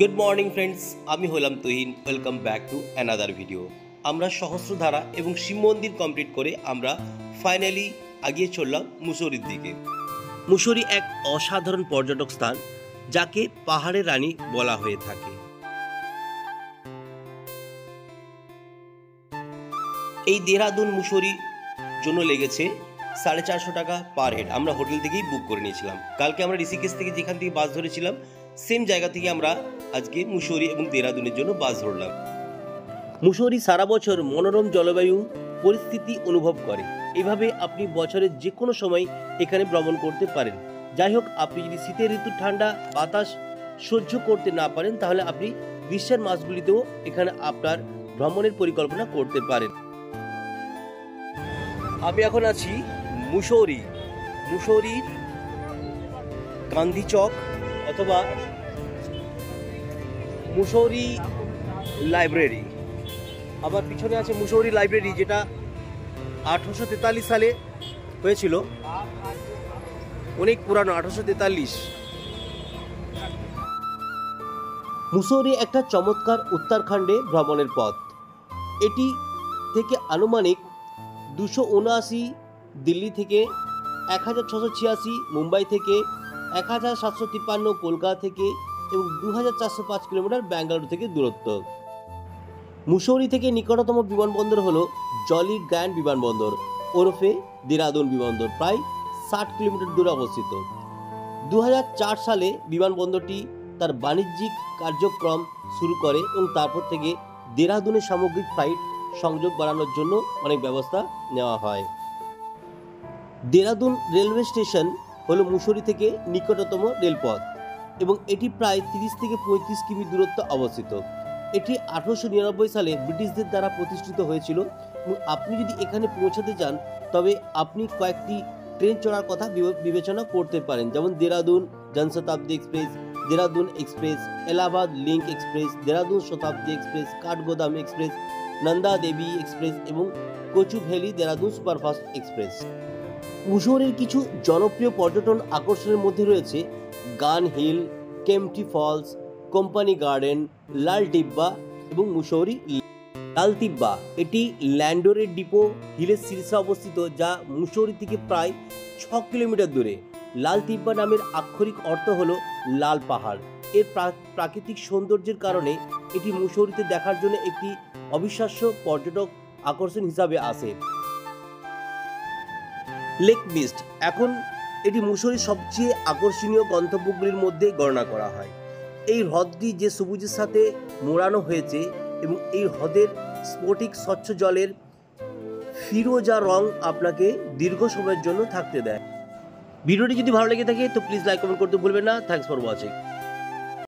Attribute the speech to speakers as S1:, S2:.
S1: Good morning friends, আমি হলাম Tuhin. Welcome back to another video. আমরা সহস্রধারা এবং শিব মন্দির কমপ্লিট করে আমরা ফাইনালি এগিয়ে চললাম মুসৌরির দিকে। মুসৌরি এক অসাধারণ পর্যটক স্থান, যাকে পাহাড়ের রানী বলা হয়ে থাকে। এই দেহরাদুন মুসৌরির জন্য লেগেছে 450 টাকা পার হেড। আমরা হোটেল থেকেই বুক করে নিয়েছিলাম। কালকে আমরা ঋষিকেশ থেকে যেখান থেকে বাস ধরেছিলাম, সেম জায়গা থেকে আমরা আজকে মুসৌরি এবং দেহরাদুনের জন্য বাস ধরলাম। মুসৌরি সারা বছর মনোরম জলবায়ু পরিস্থিতি অনুভব করে। এভাবে আপনি বছরের যে কোনো সময় এখানে ভ্রমণ করতে পারেন। যাই হোক, আপনি যদি শীতের ঋতুর ঠান্ডা বাতাস সহ্য করতে না পারেন, তাহলে আপনি গ্রীষ্মের মাসগুলিতেও এখানে আপনার ভ্রমণের পরিকল্পনা করতে পারেন। আমি এখন আছি মুসৌরির গান্ধী চক অথবা মুসৌরি লাইব্রেরি। আবার পিছনে আছে মুসৌরি লাইব্রেরি, যেটা 1843 সালে হয়েছিল। অনেক পুরানো, 1843। মুসৌরি একটা চমৎকার উত্তরাখণ্ডে ভ্রমণের পথ। এটি থেকে আনুমানিক 279, দিল্লি থেকে 1686, মুম্বাই থেকে 1753, কলকাতা থেকে এবং 2405 কিলোমিটার ব্যাঙ্গালুরু থেকে দূরত্ব। মুসৌরি থেকে নিকটতম বিমানবন্দর হলো জলি গ্র্যান্ড বিমানবন্দর ওরফে দেহরাদুন বিমানবন্দর, প্রায় 60 কিলোমিটার দূরে অবস্থিত। 2004 সালে বিমানবন্দরটি তার বাণিজ্যিক কার্যক্রম শুরু করে এবং তারপর থেকে দেহরাদুনের সামগ্রিক ফ্লাইট সংযোগ বাড়ানোর জন্য অনেক ব্যবস্থা নেওয়া হয়। দেহরাদুন রেলওয়ে স্টেশন হলো মুসৌরি থেকে নিকটতম রেলপথ এবং এটি প্রায় 30 থেকে 35 কিমি দূরত্বে অবস্থিত। এটি 1899 সালে ব্রিটিশদের দ্বারা প্রতিষ্ঠিত হয়েছিল এবং আপনি যদি এখানে পৌঁছাতে চান, তবে আপনি কয়েকটি ট্রেন চড়ার কথা বিবেচনা করতে পারেন, যেমন Dehradun Janshatabdi Express, Dehradun Express, Allahabad Link Express, Dehradun Shatabdi Express, Kathgodam Express, Nanda Devi Express এবং কোচুভেলি দেহরাদুন সুপারফাস্ট এক্সপ্রেস। মুসৌরির কিছু জনপ্রিয় পর্যটন আকর্ষণের মধ্যে রয়েছে Gun Hill, Kempty Falls, Company Garden, Lal Tibba এবং মুসৌরি লাল তিব্বা। এটি ল্যান্ডোরের ডিপো হিলের শীর্ষে অবস্থিত, যা মুসৌরি থেকে প্রায় 6 কিলোমিটার দূরে। লাল তিব্বা নামের আক্ষরিক অর্থ হলো লাল পাহাড়। এর প্রাকৃতিক সৌন্দর্যের কারণে এটি মুসৌরিতে দেখার জন্য একটি অবিশ্বাস্য পর্যটক আকর্ষণ হিসাবে আসে। লেক মিস্ট, এখন এটি মুসৌরির সবচেয়ে আকর্ষণীয় গন্তব্যগুলির মধ্যে গণনা করা হয়। এই হ্রদটি যে সবুজের সাথে মোড়ানো হয়েছে এবং এই হ্রদের স্ফটিক স্বচ্ছ জলের ফিরোজা রং আপনাকে দীর্ঘ সময়ের জন্য থাকতে দেয়। ভিডিওটি যদি ভালো লেগে থাকে তো প্লিজ লাইক কমেন্ট করতে ভুলবেন না। Thanks for watching.